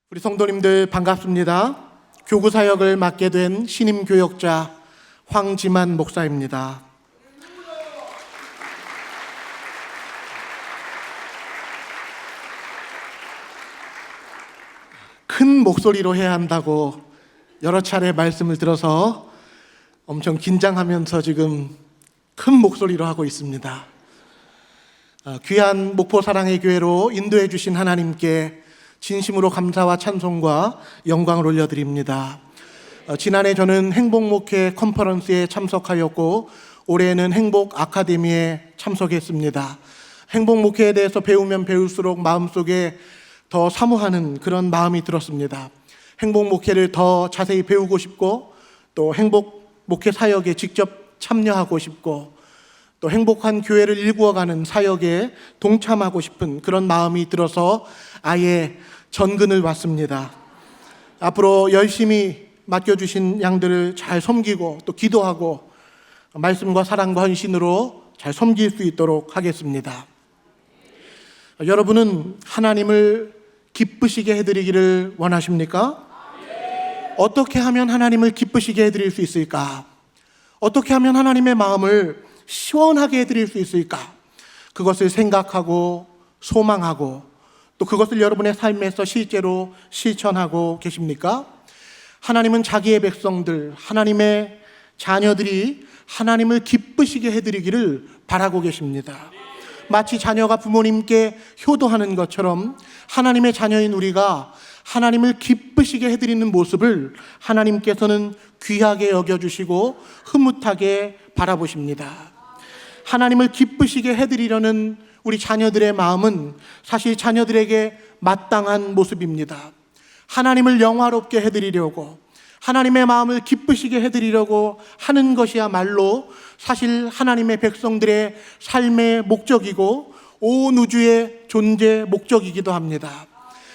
우리 성도님들 반갑습니다. 교구 사역을 맡게 된 신임 교역자 황지만 목사입니다. 큰 목소리로 해야 한다고 여러 차례 말씀을 들어서 엄청 긴장하면서 지금 큰 목소리로 하고 있습니다. 귀한 목포 사랑의 교회로 인도해 주신 하나님께 진심으로 감사와 찬송과 영광을 올려드립니다. 지난해 저는 행복목회 컨퍼런스에 참석하였고 올해는 행복 아카데미에 참석했습니다. 행복목회에 대해서 배우면 배울수록 마음속에 더 사모하는 그런 마음이 들었습니다. 행복목회를 더 자세히 배우고 싶고 또 행복목회 사역에 직접 참여하고 싶고 또 행복한 교회를 일구어가는 사역에 동참하고 싶은 그런 마음이 들어서 아예 전근을 왔습니다. 앞으로 열심히 맡겨주신 양들을 잘 섬기고 또 기도하고 말씀과 사랑과 헌신으로 잘 섬길 수 있도록 하겠습니다. 여러분은 하나님을 기쁘시게 해드리기를 원하십니까? 어떻게 하면 하나님을 기쁘시게 해드릴 수 있을까? 어떻게 하면 하나님의 마음을 시원하게 해드릴 수 있을까? 그것을 생각하고 소망하고 또 그것을 여러분의 삶에서 실제로 실천하고 계십니까? 하나님은 자기의 백성들, 하나님의 자녀들이 하나님을 기쁘시게 해드리기를 바라고 계십니다. 마치 자녀가 부모님께 효도하는 것처럼 하나님의 자녀인 우리가 하나님을 기쁘시게 해드리는 모습을 하나님께서는 귀하게 여겨주시고 흐뭇하게 바라보십니다. 하나님을 기쁘시게 해드리려는 우리 자녀들의 마음은 사실 자녀들에게 마땅한 모습입니다. 하나님을 영화롭게 해드리려고 하나님의 마음을 기쁘시게 해드리려고 하는 것이야말로 사실 하나님의 백성들의 삶의 목적이고 온 우주의 존재 목적이기도 합니다.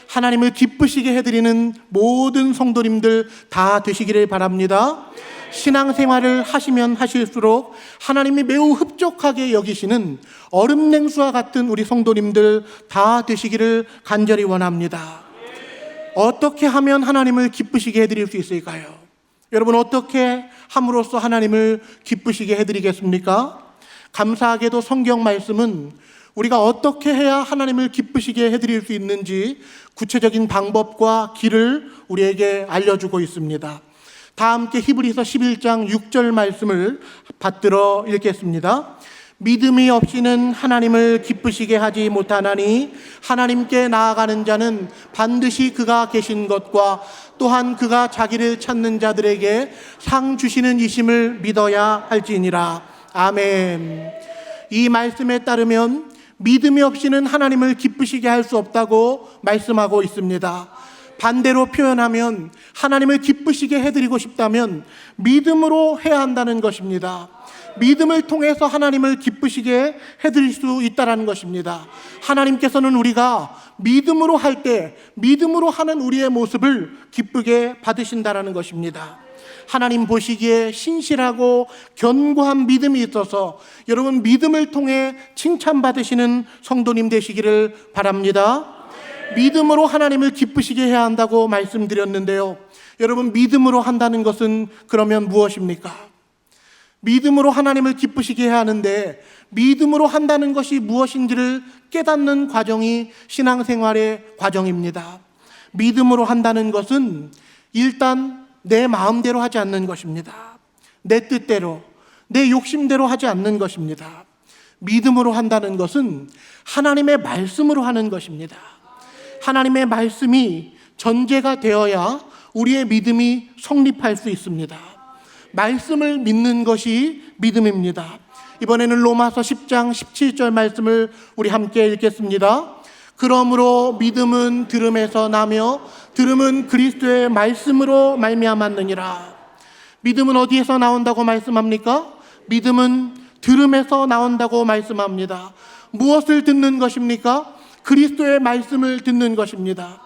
하나님을 기쁘시게 해드리는 모든 성도님들 다 되시기를 바랍니다. 신앙생활을 하시면 하실수록 하나님이 매우 흡족하게 여기시는 얼음 냉수와 같은 우리 성도님들 다 되시기를 간절히 원합니다. 어떻게 하면 하나님을 기쁘시게 해드릴 수 있을까요? 여러분, 어떻게 함으로써 하나님을 기쁘시게 해드리겠습니까? 감사하게도 성경 말씀은 우리가 어떻게 해야 하나님을 기쁘시게 해드릴 수 있는지 구체적인 방법과 길을 우리에게 알려주고 있습니다. 다 함께 히브리서 11장 6절 말씀을 받들어 읽겠습니다. 믿음이 없이는 하나님을 기쁘시게 하지 못하나니 하나님께 나아가는 자는 반드시 그가 계신 것과 또한 그가 자기를 찾는 자들에게 상 주시는 이심을 믿어야 할지니라. 아멘. 이 말씀에 따르면 믿음이 없이는 하나님을 기쁘시게 할 수 없다고 말씀하고 있습니다. 반대로 표현하면 하나님을 기쁘시게 해드리고 싶다면 믿음으로 해야 한다는 것입니다. 믿음을 통해서 하나님을 기쁘시게 해드릴 수 있다는 것입니다. 하나님께서는 우리가 믿음으로 할 때 믿음으로 하는 우리의 모습을 기쁘게 받으신다는 것입니다. 하나님 보시기에 신실하고 견고한 믿음이 있어서 여러분 믿음을 통해 칭찬받으시는 성도님 되시기를 바랍니다. 믿음으로 하나님을 기쁘시게 해야 한다고 말씀드렸는데요. 여러분, 믿음으로 한다는 것은 그러면 무엇입니까? 믿음으로 하나님을 기쁘시게 해야 하는데 믿음으로 한다는 것이 무엇인지를 깨닫는 과정이 신앙생활의 과정입니다. 믿음으로 한다는 것은 일단 내 마음대로 하지 않는 것입니다. 내 뜻대로, 내 욕심대로 하지 않는 것입니다. 믿음으로 한다는 것은 하나님의 말씀으로 하는 것입니다. 하나님의 말씀이 전제가 되어야 우리의 믿음이 성립할 수 있습니다. 말씀을 믿는 것이 믿음입니다. 이번에는 로마서 10장 17절 말씀을 우리 함께 읽겠습니다. 그러므로 믿음은 들음에서 나며 들음은 그리스도의 말씀으로 말미암았느니라. 믿음은 어디에서 나온다고 말씀합니까? 믿음은 들음에서 나온다고 말씀합니다. 무엇을 듣는 것입니까? 그리스도의 말씀을 듣는 것입니다.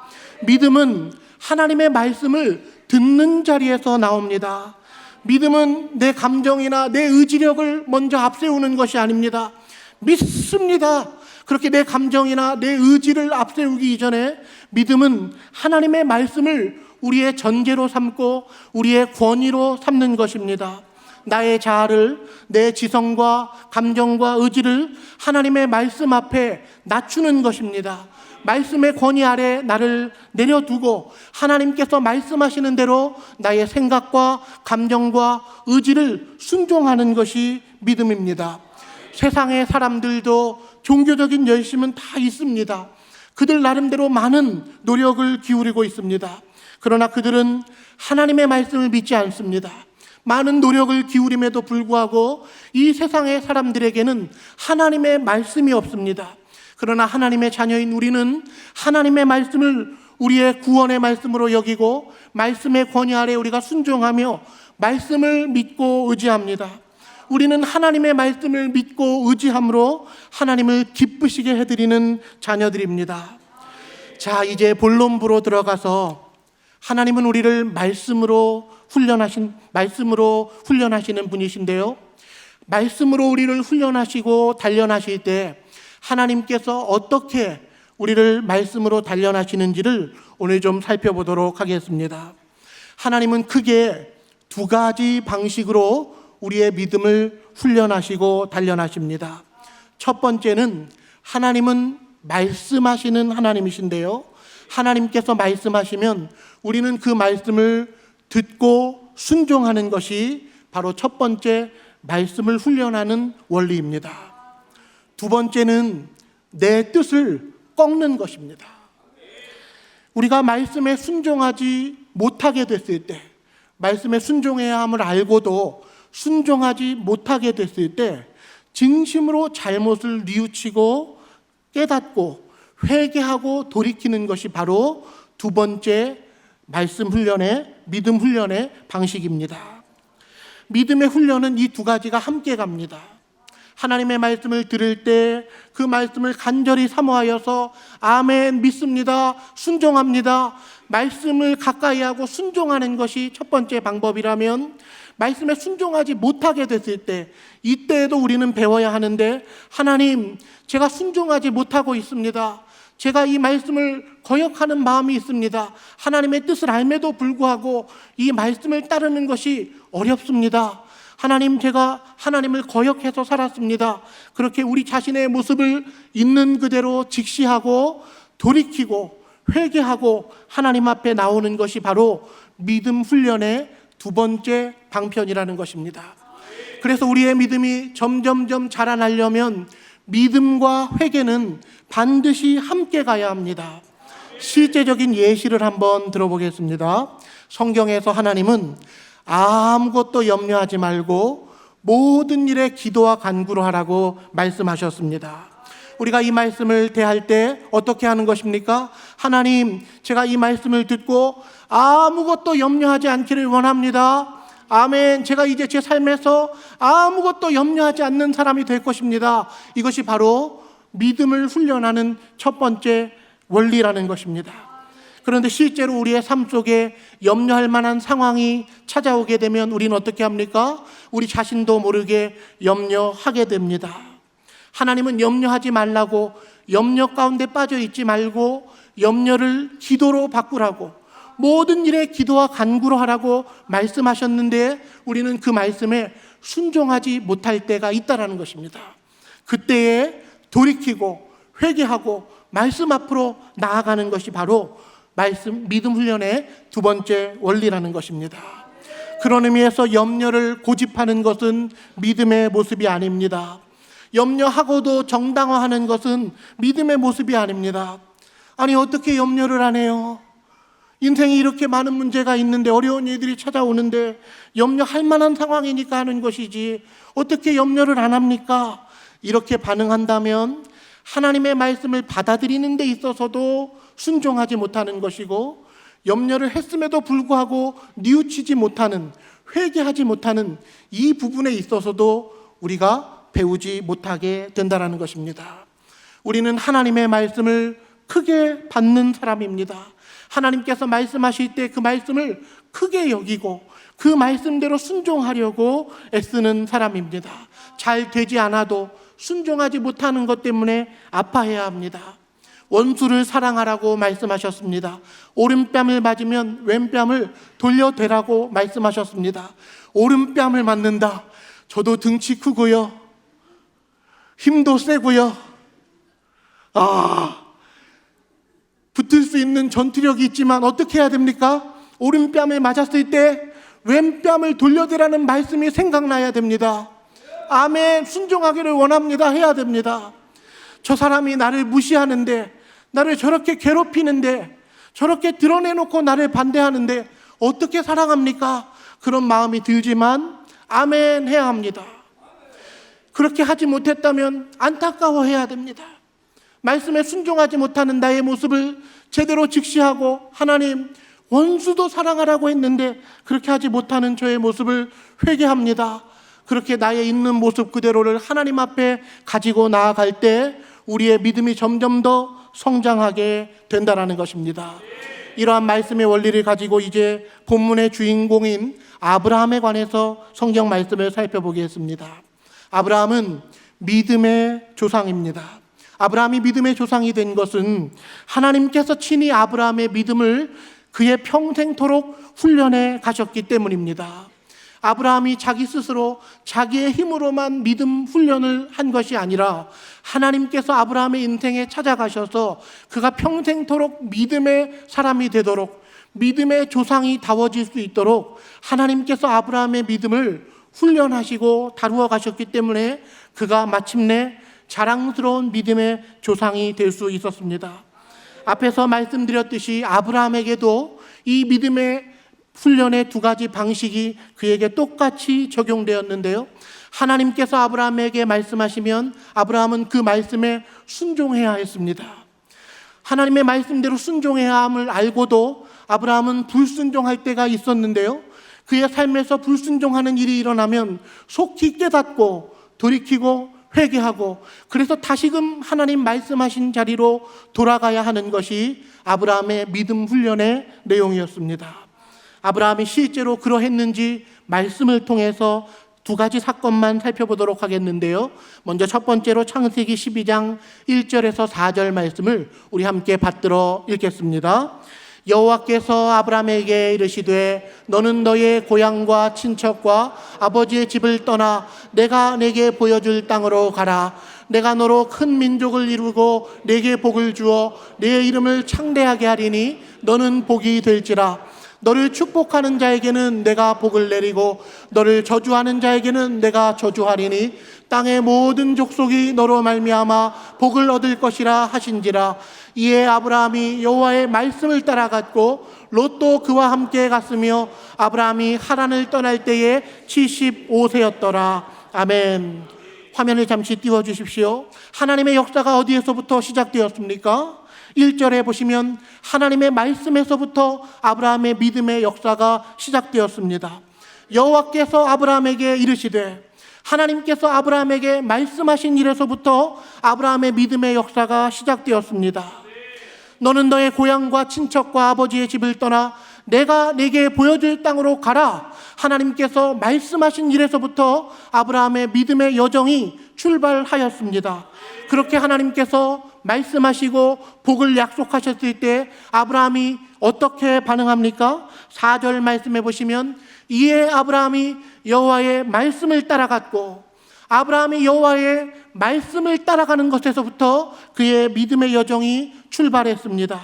믿음은 하나님의 말씀을 듣는 자리에서 나옵니다. 믿음은 내 감정이나 내 의지력을 먼저 앞세우는 것이 아닙니다. 믿습니다. 그렇게 내 감정이나 내 의지를 앞세우기 이전에 믿음은 하나님의 말씀을 우리의 전제로 삼고 우리의 권위로 삼는 것입니다. 나의 자아를, 내 지성과 감정과 의지를 하나님의 말씀 앞에 낮추는 것입니다. 말씀의 권위 아래 나를 내려두고 하나님께서 말씀하시는 대로 나의 생각과 감정과 의지를 순종하는 것이 믿음입니다. 세상의 사람들도 종교적인 열심은 다 있습니다. 그들 나름대로 많은 노력을 기울이고 있습니다. 그러나 그들은 하나님의 말씀을 믿지 않습니다. 많은 노력을 기울임에도 불구하고 이 세상의 사람들에게는 하나님의 말씀이 없습니다. 그러나 하나님의 자녀인 우리는 하나님의 말씀을 우리의 구원의 말씀으로 여기고 말씀의 권위 아래 우리가 순종하며 말씀을 믿고 의지합니다. 우리는 하나님의 말씀을 믿고 의지함으로 하나님을 기쁘시게 해드리는 자녀들입니다. 자, 이제 본론부로 들어가서 하나님은 우리를 말씀으로 훈련하시는 분이신데요. 말씀으로 우리를 훈련하시고 단련하실 때 하나님께서 어떻게 우리를 말씀으로 단련하시는지를 오늘 좀 살펴보도록 하겠습니다. 하나님은 크게 두 가지 방식으로 우리의 믿음을 훈련하시고 단련하십니다. 첫 번째는 하나님은 말씀하시는 하나님이신데요. 하나님께서 말씀하시면 우리는 그 말씀을 듣고 순종하는 것이 바로 첫 번째 말씀을 훈련하는 원리입니다. 두 번째는 내 뜻을 꺾는 것입니다. 우리가 말씀에 순종하지 못하게 됐을 때, 말씀에 순종해야 함을 알고도 순종하지 못하게 됐을 때 진심으로 잘못을 뉘우치고 깨닫고 회개하고 돌이키는 것이 바로 두 번째 말씀 훈련의, 믿음 훈련의 방식입니다. 믿음의 훈련은 이 두 가지가 함께 갑니다. 하나님의 말씀을 들을 때 그 말씀을 간절히 사모하여서 아멘, 믿습니다, 순종합니다, 말씀을 가까이 하고 순종하는 것이 첫 번째 방법이라면, 말씀에 순종하지 못하게 됐을 때 이때에도 우리는 배워야 하는데, 하나님, 제가 순종하지 못하고 있습니다. 제가 이 말씀을 거역하는 마음이 있습니다. 하나님의 뜻을 알매도 불구하고 이 말씀을 따르는 것이 어렵습니다. 하나님, 제가 하나님을 거역해서 살았습니다. 그렇게 우리 자신의 모습을 있는 그대로 직시하고 돌이키고 회개하고 하나님 앞에 나오는 것이 바로 믿음 훈련의 두 번째 방편이라는 것입니다. 그래서 우리의 믿음이 점점점 자라나려면 믿음과 회개는 반드시 함께 가야 합니다. 실제적인 예시를 한번 들어보겠습니다. 성경에서 하나님은 아무것도 염려하지 말고 모든 일에 기도와 간구로 하라고 말씀하셨습니다. 우리가 이 말씀을 대할 때 어떻게 하는 것입니까? 하나님, 제가 이 말씀을 듣고 아무것도 염려하지 않기를 원합니다. 아멘. 제가 이제 제 삶에서 아무것도 염려하지 않는 사람이 될 것입니다. 이것이 바로 믿음을 훈련하는 첫 번째 원리라는 것입니다. 그런데 실제로 우리의 삶 속에 염려할 만한 상황이 찾아오게 되면 우리는 어떻게 합니까? 우리 자신도 모르게 염려하게 됩니다. 하나님은 염려하지 말라고, 염려 가운데 빠져 있지 말고 염려를 기도로 바꾸라고, 모든 일에 기도와 간구로 하라고 말씀하셨는데 우리는 그 말씀에 순종하지 못할 때가 있다라는 것입니다. 그때에 돌이키고 회개하고 말씀 앞으로 나아가는 것이 바로 믿음 훈련의 두 번째 원리라는 것입니다. 그런 의미에서 염려를 고집하는 것은 믿음의 모습이 아닙니다. 염려하고도 정당화하는 것은 믿음의 모습이 아닙니다. 아니, 어떻게 염려를 안 해요? 인생에 이렇게 많은 문제가 있는데, 어려운 일들이 찾아오는데 염려할 만한 상황이니까 하는 것이지 어떻게 염려를 안 합니까? 이렇게 반응한다면 하나님의 말씀을 받아들이는 데 있어서도 순종하지 못하는 것이고, 염려를 했음에도 불구하고 뉘우치지 못하는, 회개하지 못하는 이 부분에 있어서도 우리가 배우지 못하게 된다는 것입니다. 우리는 하나님의 말씀을 크게 받는 사람입니다. 하나님께서 말씀하실 때 그 말씀을 크게 여기고 그 말씀대로 순종하려고 애쓰는 사람입니다. 잘 되지 않아도 순종하지 못하는 것 때문에 아파해야 합니다. 원수를 사랑하라고 말씀하셨습니다. 오른뺨을 맞으면 왼뺨을 돌려대라고 말씀하셨습니다. 오른뺨을 맞는다. 저도 등치 크고요, 힘도 세고요, 붙을 수 있는 전투력이 있지만 어떻게 해야 됩니까? 오른뺨에 맞았을 때 왼뺨을 돌려대라는 말씀이 생각나야 됩니다. 아멘. 순종하기를 원합니다. 해야 됩니다. 저 사람이 나를 무시하는데, 나를 저렇게 괴롭히는데, 저렇게 드러내놓고 나를 반대하는데 어떻게 사랑합니까? 그런 마음이 들지만 아멘 해야 합니다. 그렇게 하지 못했다면 안타까워해야 됩니다. 말씀에 순종하지 못하는 나의 모습을 제대로 직시하고, 하나님, 원수도 사랑하라고 했는데 그렇게 하지 못하는 저의 모습을 회개합니다. 그렇게 나의 있는 모습 그대로를 하나님 앞에 가지고 나아갈 때 우리의 믿음이 점점 더 성장하게 된다는 것입니다. 이러한 말씀의 원리를 가지고 이제 본문의 주인공인 아브라함에 관해서 성경 말씀을 살펴보겠습니다. 아브라함은 믿음의 조상입니다. 아브라함이 믿음의 조상이 된 것은 하나님께서 친히 아브라함의 믿음을 그의 평생토록 훈련해 가셨기 때문입니다. 아브라함이 자기 스스로 자기의 힘으로만 믿음 훈련을 한 것이 아니라 하나님께서 아브라함의 인생에 찾아가셔서 그가 평생토록 믿음의 사람이 되도록, 믿음의 조상이 다워질 수 있도록 하나님께서 아브라함의 믿음을 훈련하시고 다루어 가셨기 때문에 그가 마침내 자랑스러운 믿음의 조상이 될 수 있었습니다. 앞에서 말씀드렸듯이 아브라함에게도 이 믿음의 훈련의 두 가지 방식이 그에게 똑같이 적용되었는데요, 하나님께서 아브라함에게 말씀하시면 아브라함은 그 말씀에 순종해야 했습니다. 하나님의 말씀대로 순종해야 함을 알고도 아브라함은 불순종할 때가 있었는데요, 그의 삶에서 불순종하는 일이 일어나면 속히 깨닫고 돌이키고 회개하고, 그래서 다시금 하나님 말씀하신 자리로 돌아가야 하는 것이 아브라함의 믿음 훈련의 내용이었습니다. 아브라함이 실제로 그러했는지 말씀을 통해서 두 가지 사건만 살펴보도록 하겠는데요, 먼저 첫 번째로 창세기 12장 1절에서 4절 말씀을 우리 함께 받들어 읽겠습니다. 여호와께서 아브라함에게 이르시되 너는 너의 고향과 친척과 아버지의 집을 떠나 내가 내게 보여줄 땅으로 가라. 내가 너로 큰 민족을 이루고 내게 복을 주어 내 이름을 창대하게 하리니 너는 복이 될지라. 너를 축복하는 자에게는 내가 복을 내리고 너를 저주하는 자에게는 내가 저주하리니 땅의 모든 족속이 너로 말미암아 복을 얻을 것이라 하신지라. 이에 아브라함이 여호와의 말씀을 따라갔고 롯도 그와 함께 갔으며 아브라함이 하란을 떠날 때에 75세였더라. 아멘. 화면을 잠시 띄워주십시오. 하나님의 역사가 어디에서부터 시작되었습니까? 1절에 보시면 하나님의 말씀에서부터 아브라함의 믿음의 역사가 시작되었습니다. 여호와께서 아브라함에게 이르시되, 하나님께서 아브라함에게 말씀하신 일에서부터 아브라함의 믿음의 역사가 시작되었습니다. 너는 너의 고향과 친척과 아버지의 집을 떠나 내가 네게 보여줄 땅으로 가라. 하나님께서 말씀하신 일에서부터 아브라함의 믿음의 여정이 출발하였습니다. 그렇게 하나님께서 말씀하시고 복을 약속하셨을 때 아브라함이 어떻게 반응합니까? 4절 말씀해 보시면 이에 아브라함이 여호와의 말씀을 따라갔고, 아브라함이 여호와의 말씀을 따라가는 것에서부터 그의 믿음의 여정이 출발했습니다.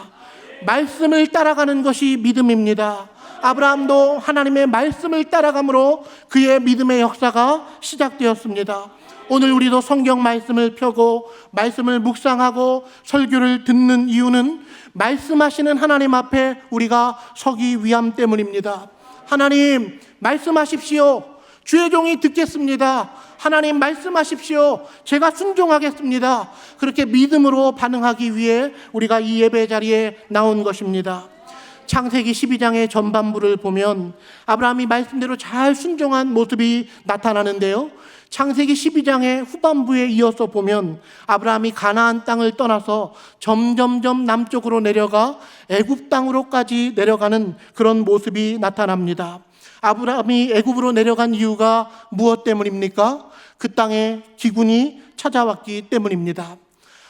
말씀을 따라가는 것이 믿음입니다. 아브라함도 하나님의 말씀을 따라감으로 그의 믿음의 역사가 시작되었습니다. 오늘 우리도 성경 말씀을 펴고 말씀을 묵상하고 설교를 듣는 이유는 말씀하시는 하나님 앞에 우리가 서기 위함 때문입니다. 하나님 말씀하십시오. 주의 종이 듣겠습니다. 하나님 말씀하십시오. 제가 순종하겠습니다. 그렇게 믿음으로 반응하기 위해 우리가 이 예배 자리에 나온 것입니다. 창세기 12장의 전반부를 보면 아브라함이 말씀대로 잘 순종한 모습이 나타나는데요, 창세기 12장의 후반부에 이어서 보면 아브라함이 가나안 땅을 떠나서 점점점 남쪽으로 내려가 애굽 땅으로까지 내려가는 그런 모습이 나타납니다. 아브라함이 애굽으로 내려간 이유가 무엇 때문입니까? 그 땅에 기근이 찾아왔기 때문입니다.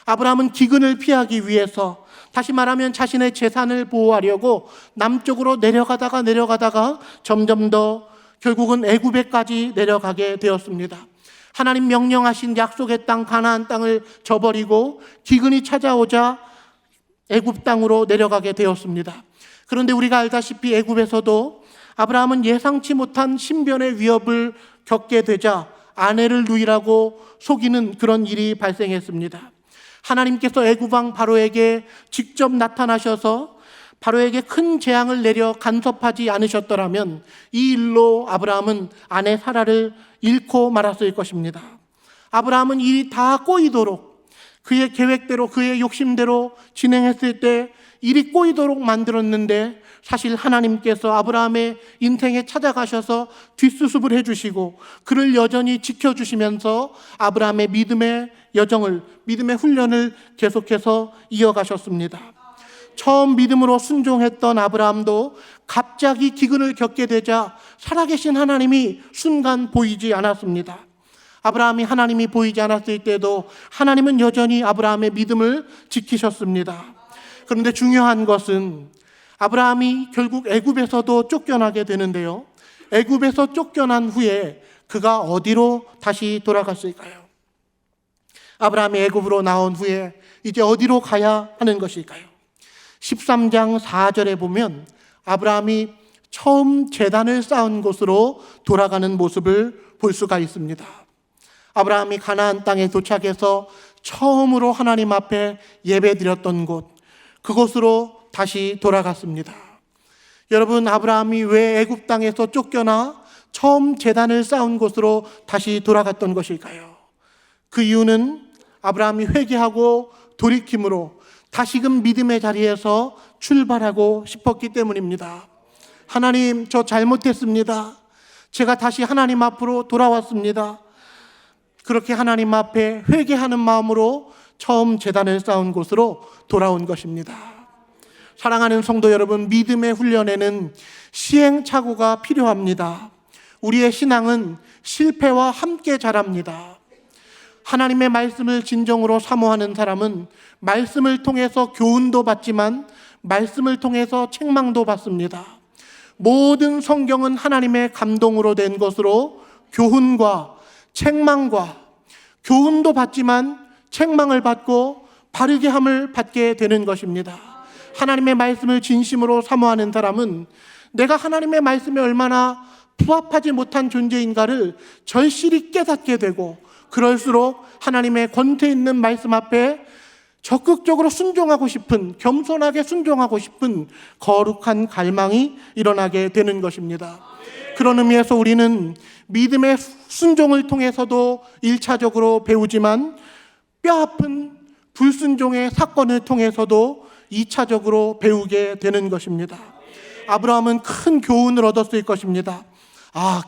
아브라함은 기근을 피하기 위해서, 다시 말하면 자신의 재산을 보호하려고 남쪽으로 내려가다가 점점 더 결국은 애굽에까지 내려가게 되었습니다. 하나님 명령하신 약속의 땅 가나안 땅을 저버리고 기근이 찾아오자 애굽 땅으로 내려가게 되었습니다. 그런데 우리가 알다시피 애굽에서도 아브라함은 예상치 못한 신변의 위협을 겪게 되자 아내를 누이라고 속이는 그런 일이 발생했습니다. 하나님께서 애굽 왕 바로에게 직접 나타나셔서 바로에게 큰 재앙을 내려 간섭하지 않으셨더라면 이 일로 아브라함은 아내 사라를 잃고 말았을 것입니다. 아브라함은 일이 다 꼬이도록, 그의 계획대로 그의 욕심대로 진행했을 때 일이 꼬이도록 만들었는데, 사실 하나님께서 아브라함의 인생에 찾아가셔서 뒷수습을 해주시고 그를 여전히 지켜주시면서 아브라함의 믿음의 여정을, 믿음의 훈련을 계속해서 이어가셨습니다. 처음 믿음으로 순종했던 아브라함도 갑자기 기근을 겪게 되자 살아계신 하나님이 순간 보이지 않았습니다. 아브라함이 하나님이 보이지 않았을 때도 하나님은 여전히 아브라함의 믿음을 지키셨습니다. 그런데 중요한 것은 아브라함이 결국 애굽에서도 쫓겨나게 되는데요, 애굽에서 쫓겨난 후에 그가 어디로 다시 돌아갔을까요? 아브라함이 애굽으로 나온 후에 이제 어디로 가야 하는 것일까요? 13장 4절에 보면 아브라함이 처음 제단을 쌓은 곳으로 돌아가는 모습을 볼 수가 있습니다. 아브라함이 가나안 땅에 도착해서 처음으로 하나님 앞에 예배드렸던 곳, 그곳으로 다시 돌아갔습니다. 여러분, 아브라함이 왜 애굽 땅에서 쫓겨나 처음 제단을 쌓은 곳으로 다시 돌아갔던 것일까요? 그 이유는 아브라함이 회개하고 돌이킴으로 다시금 믿음의 자리에서 출발하고 싶었기 때문입니다. 하나님, 저 잘못했습니다. 제가 다시 하나님 앞으로 돌아왔습니다. 그렇게 하나님 앞에 회개하는 마음으로 처음 제단을 쌓은 곳으로 돌아온 것입니다. 사랑하는 성도 여러분, 믿음의 훈련에는 시행착오가 필요합니다. 우리의 신앙은 실패와 함께 자랍니다. 하나님의 말씀을 진정으로 사모하는 사람은 말씀을 통해서 교훈도 받지만 말씀을 통해서 책망도 받습니다. 모든 성경은 하나님의 감동으로 된 것으로 교훈과 책망과, 교훈도 받지만 책망을 받고 바르게 함을 받게 되는 것입니다. 하나님의 말씀을 진심으로 사모하는 사람은 내가 하나님의 말씀에 얼마나 부합하지 못한 존재인가를 절실히 깨닫게 되고, 그럴수록 하나님의 권세 있는 말씀 앞에 적극적으로 순종하고 싶은, 겸손하게 순종하고 싶은 거룩한 갈망이 일어나게 되는 것입니다. 그런 의미에서 우리는 믿음의 순종을 통해서도 1차적으로 배우지만 뼈아픈 불순종의 사건을 통해서도 2차적으로 배우게 되는 것입니다. 아브라함은 큰 교훈을 얻었을 것입니다.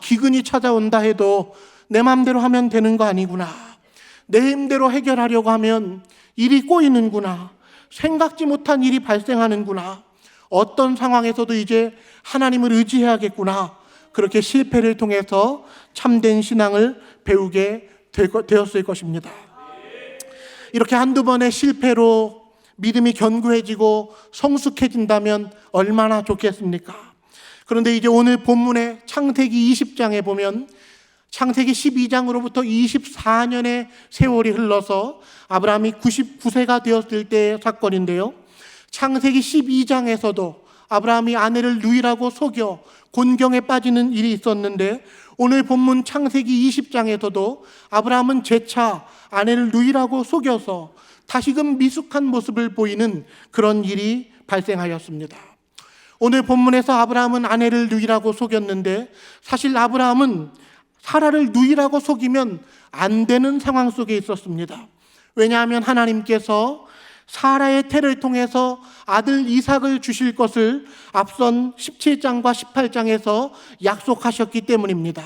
기근이 찾아온다 해도 내 마음대로 하면 되는 거 아니구나. 내 힘대로 해결하려고 하면 일이 꼬이는구나. 생각지 못한 일이 발생하는구나. 어떤 상황에서도 이제 하나님을 의지해야겠구나. 그렇게 실패를 통해서 참된 신앙을 배우게 되었을 것입니다. 이렇게 한두 번의 실패로 믿음이 견고해지고 성숙해진다면 얼마나 좋겠습니까? 그런데 이제 오늘 본문의 창세기 20장에 보면 창세기 12장으로부터 24년의 세월이 흘러서 아브라함이 99세가 되었을 때의 사건인데요, 창세기 12장에서도 아브라함이 아내를 누이라고 속여 곤경에 빠지는 일이 있었는데, 오늘 본문 창세기 20장에서도 아브라함은 재차 아내를 누이라고 속여서 다시금 미숙한 모습을 보이는 그런 일이 발생하였습니다. 오늘 본문에서 아브라함은 아내를 누이라고 속였는데, 사실 아브라함은 사라를 누이라고 속이면 안 되는 상황 속에 있었습니다. 왜냐하면 하나님께서 사라의 태를 통해서 아들 이삭을 주실 것을 앞선 17장과 18장에서 약속하셨기 때문입니다.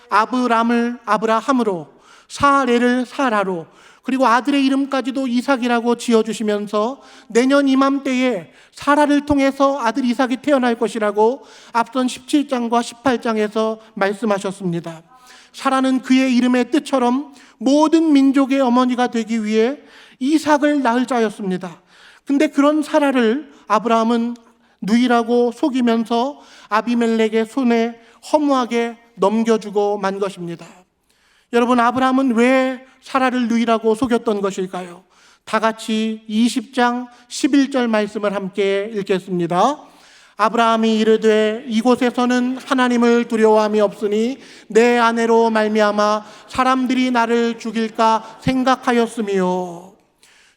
아브람을 아브라함으로, 사레를 사라로, 그리고 아들의 이름까지도 이삭이라고 지어주시면서 내년 이맘때에 사라를 통해서 아들 이삭이 태어날 것이라고 앞선 17장과 18장에서 말씀하셨습니다. 사라는 그의 이름의 뜻처럼 모든 민족의 어머니가 되기 위해 이삭을 낳을 자였습니다. 근데 그런 사라를 아브라함은 누이라고 속이면서 아비멜렉의 손에 허무하게 넘겨주고 만 것입니다. 여러분, 아브라함은 왜 사라를 누이라고 속였던 것일까요? 다 같이 20장 11절 말씀을 함께 읽겠습니다. 아브라함이 이르되 이곳에서는 하나님을 두려워함이 없으니 내 아내로 말미암아 사람들이 나를 죽일까 생각하였으며,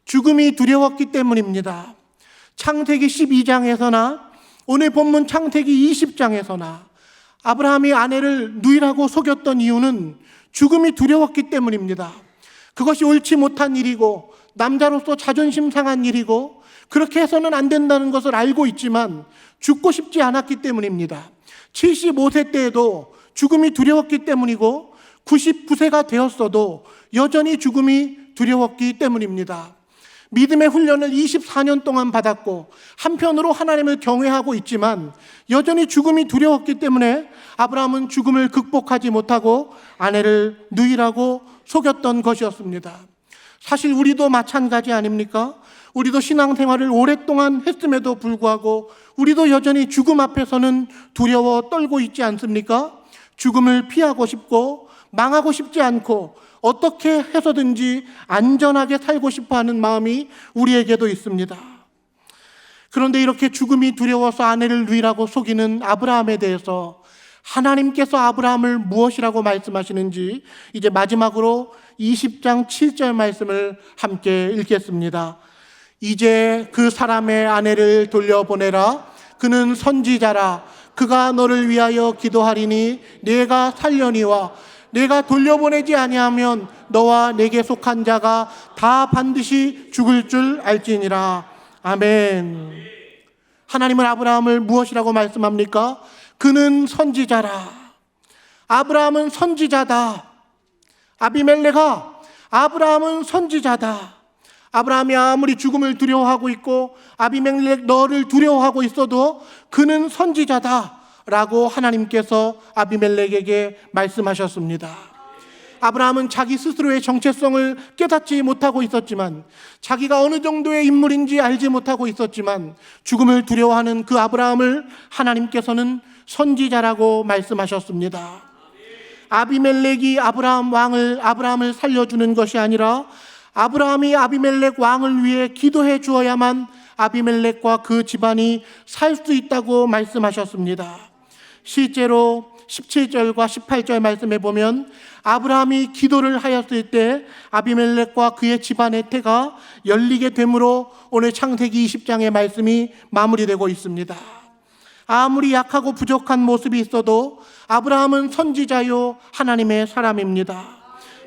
죽음이 두려웠기 때문입니다. 창세기 12장에서나 오늘 본문 창세기 20장에서나 아브라함이 아내를 누이라고 속였던 이유는 죽음이 두려웠기 때문입니다. 그것이 옳지 못한 일이고 남자로서 자존심 상한 일이고 그렇게 해서는 안 된다는 것을 알고 있지만 죽고 싶지 않았기 때문입니다. 75세 때에도 죽음이 두려웠기 때문이고 99세가 되었어도 여전히 죽음이 두려웠기 때문입니다. 믿음의 훈련을 24년 동안 받았고 한편으로 하나님을 경외하고 있지만 여전히 죽음이 두려웠기 때문에 아브라함은 죽음을 극복하지 못하고 아내를 누이라고 속였던 것이었습니다. 사실 우리도 마찬가지 아닙니까? 우리도 신앙생활을 오랫동안 했음에도 불구하고 우리도 여전히 죽음 앞에서는 두려워 떨고 있지 않습니까? 죽음을 피하고 싶고 망하고 싶지 않고 어떻게 해서든지 안전하게 살고 싶어하는 마음이 우리에게도 있습니다. 그런데 이렇게 죽음이 두려워서 아내를 누이라고 속이는 아브라함에 대해서 하나님께서 아브라함을 무엇이라고 말씀하시는지 이제 마지막으로 20장 7절 말씀을 함께 읽겠습니다. 이제 그 사람의 아내를 돌려보내라. 그는 선지자라. 그가 너를 위하여 기도하리니 내가 살려니와 내가 돌려보내지 아니하면 너와 내게 속한 자가 다 반드시 죽을 줄 알지니라. 아멘. 하나님은 아브라함을 무엇이라고 말씀합니까? 그는 선지자라. 아브라함은 선지자다. 아비멜렉아, 아브라함은 선지자다. 아브라함이 아무리 죽음을 두려워하고 있고 아비멜렉 너를 두려워하고 있어도 그는 선지자다 라고 하나님께서 아비멜렉에게 말씀하셨습니다. 아브라함은 자기 스스로의 정체성을 깨닫지 못하고 있었지만, 자기가 어느 정도의 인물인지 알지 못하고 있었지만 죽음을 두려워하는 그 아브라함을 하나님께서는 선지자라고 말씀하셨습니다. 아비멜렉이 아브라함을 살려주는 것이 아니라 아브라함이 아비멜렉 왕을 위해 기도해 주어야만 아비멜렉과 그 집안이 살 수 있다고 말씀하셨습니다. 실제로 17절과 18절 말씀에 보면 아브라함이 기도를 하였을 때 아비멜렉과 그의 집안의 태가 열리게 되므로 오늘 창세기 20장의 말씀이 마무리되고 있습니다. 아무리 약하고 부족한 모습이 있어도 아브라함은 선지자요 하나님의 사람입니다.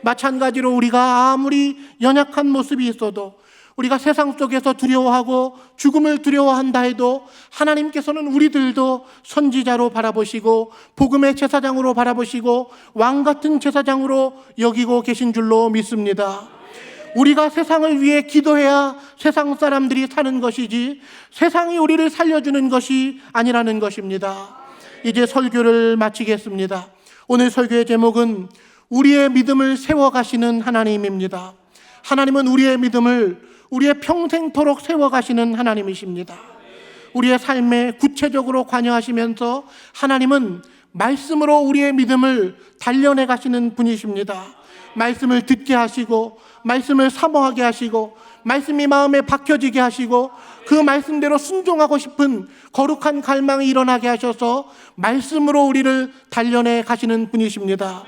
마찬가지로 우리가 아무리 연약한 모습이 있어도, 우리가 세상 속에서 두려워하고 죽음을 두려워한다 해도 하나님께서는 우리들도 선지자로 바라보시고 복음의 제사장으로 바라보시고 왕같은 제사장으로 여기고 계신 줄로 믿습니다. 우리가 세상을 위해 기도해야 세상 사람들이 사는 것이지 세상이 우리를 살려주는 것이 아니라는 것입니다. 이제 설교를 마치겠습니다. 오늘 설교의 제목은 우리의 믿음을 세워가시는 하나님입니다. 하나님은 우리의 믿음을 우리의 평생토록 세워가시는 하나님이십니다. 우리의 삶에 구체적으로 관여하시면서 하나님은 말씀으로 우리의 믿음을 단련해 가시는 분이십니다. 말씀을 듣게 하시고 말씀을 사모하게 하시고 말씀이 마음에 박혀지게 하시고 그 말씀대로 순종하고 싶은 거룩한 갈망이 일어나게 하셔서 말씀으로 우리를 단련해 가시는 분이십니다.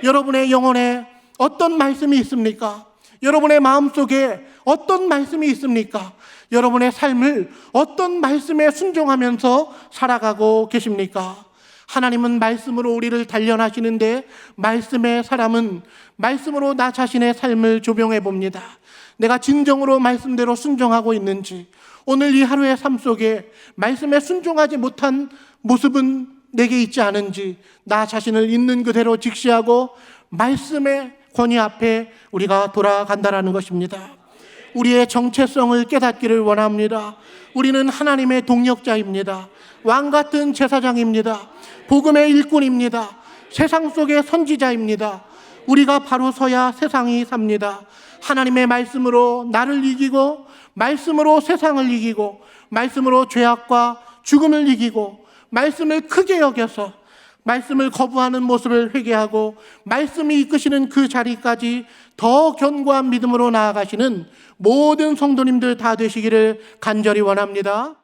여러분의 영혼에 어떤 말씀이 있습니까? 여러분의 마음속에 어떤 말씀이 있습니까? 여러분의 삶을 어떤 말씀에 순종하면서 살아가고 계십니까? 하나님은 말씀으로 우리를 단련하시는데 말씀의 사람은 말씀으로 나 자신의 삶을 조명해 봅니다. 내가 진정으로 말씀대로 순종하고 있는지, 오늘 이 하루의 삶 속에 말씀에 순종하지 못한 모습은 내게 있지 않은지 나 자신을 있는 그대로 직시하고 말씀에 권위 앞에 우리가 돌아간다라는 것입니다. 우리의 정체성을 깨닫기를 원합니다. 우리는 하나님의 동력자입니다. 왕 같은 제사장입니다. 복음의 일꾼입니다. 세상 속의 선지자입니다. 우리가 바로 서야 세상이 삽니다. 하나님의 말씀으로 나를 이기고, 말씀으로 세상을 이기고, 말씀으로 죄악과 죽음을 이기고, 말씀을 크게 여겨서 말씀을 거부하는 모습을 회개하고 말씀이 이끄시는 그 자리까지 더 견고한 믿음으로 나아가시는 모든 성도님들 다 되시기를 간절히 원합니다.